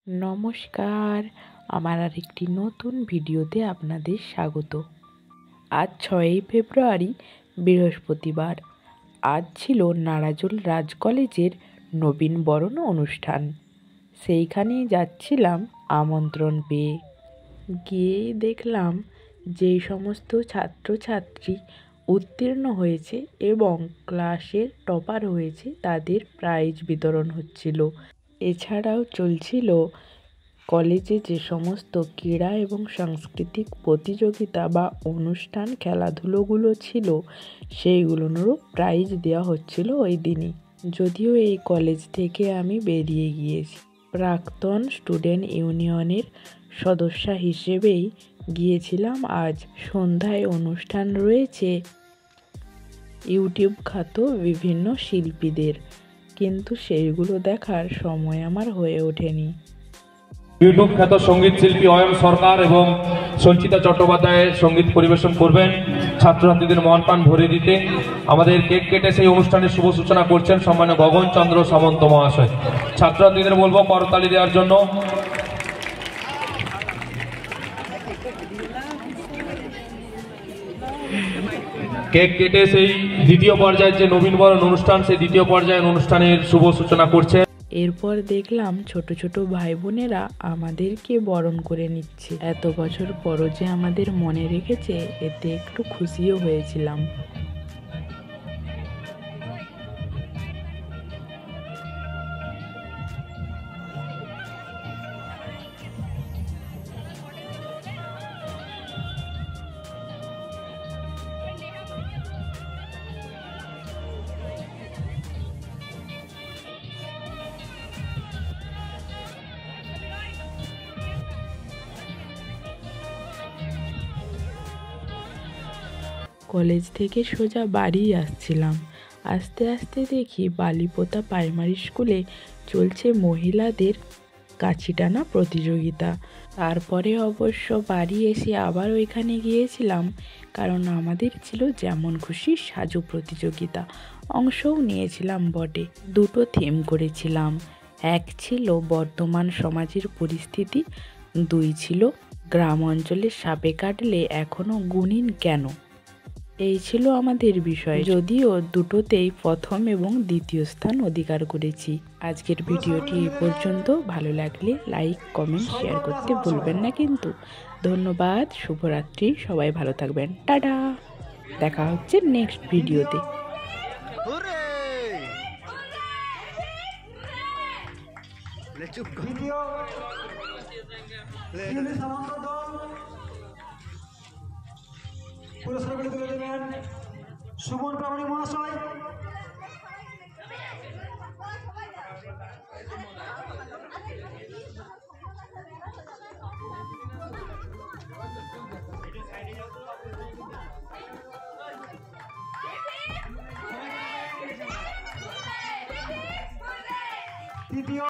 নমস্কার, আমার আরেকটি নতুন ভিডিওতে আপনাদের স্বাগত। আজ 6ই ফেব্রুয়ারি বৃহস্পতিবার। আজ ছিল নারাজুল রাজ কলেজের নবীনবরণ অনুষ্ঠান। সেইখানেই যাচ্ছিলাম আমন্ত্রণ পেয়ে। গিয়েই দেখলাম যেই সমস্ত ছাত্রছাত্রী উত্তীর্ণ হয়েছে এবং ক্লাসের টপার হয়েছে তাদের প্রাইজ বিতরণ হচ্ছিল। এছাড়াও চলছিল কলেজে যে সমস্ত ক্রীড়া এবং সাংস্কৃতিক প্রতিযোগিতা বা অনুষ্ঠান খেলাধুলোগুলো ছিল সেইগুলোরও প্রাইজ দেওয়া হচ্ছিল ওই দিনই। যদিও এই কলেজ থেকে আমি বেরিয়ে গিয়েছি, প্রাক্তন স্টুডেন্ট ইউনিয়নের সদস্যা হিসেবেই গিয়েছিলাম। আজ সন্ধ্যায় অনুষ্ঠান রয়েছে ইউটিউব খ্যাত বিভিন্ন শিল্পীদের, কিন্তু সেইগুলো দেখার সময় আমার হয়ে ওঠেনি। ইউটিউব খ্যাত সঙ্গীত শিল্পী অয়ন সরকার এবং সঞ্চিতা চট্টোপাধ্যায় সঙ্গীত পরিবেশন করবেন ছাত্রছাত্রীদের মন প্রাণ ভরে দিতে। আমাদের কেক কেটে সেই অনুষ্ঠানের শুভ সূচনা করছেন সম্মানীয় গগন চন্দ্র সামন্ত মহাশয়। ছাত্রছাত্রীদের বলবো করতালি দেওয়ার জন্য। কেক কেটে সেই দ্বিতীয় পর্যায়ের যে নবীনবরণ অনুষ্ঠান, সেই দ্বিতীয় পর্যায়ের অনুষ্ঠানের শুভ সূচনা করছে। এরপর দেখলাম ছোট ছোট ভাই বোনেরা আমাদেরকে বরণ করে নিচ্ছে। এত বছর পরও যে আমাদের মনে রেখেছে, এতে একটু খুশিও হয়েছিলাম। কলেজ থেকে সোজা বাড়ি আসছিলাম। আস্তে আস্তে দেখি বালিপোতা প্রাইমারি স্কুলে চলছে মহিলাদের কাছি টানা প্রতিযোগিতা। তারপরে অবশ্য বাড়ি এসে আবার ওইখানে গিয়েছিলাম, কারণ আমাদের ছিল যেমন খুশি সাজু প্রতিযোগিতা। অংশও নিয়েছিলাম বটে। দুটো থিম করেছিলাম। এক ছিল বর্তমান সমাজের পরিস্থিতি, 2 ছিল গ্রাম অঞ্চলে সাপে কাটলে এখনও গুণিন কেন। এই ছিল আমাদের বিষয়, যদিও দুটোতেই প্রথম এবং দ্বিতীয় স্থান অধিকার করেছি। আজকের ভিডিওটি এই পর্যন্ত। ভালো লাগলে লাইক, কমেন্ট, শেয়ার করতে ভুলবেন না কিন্তু। ধন্যবাদ, শুভরাত্রি, সবাই ভালো থাকবেন। টাটা, দেখা হচ্ছে নেক্সট ভিডিওতে। পুরস্কারগুলি তুলে দেবেন সুমন প্রামাণিক মহাশয়। তৃতীয়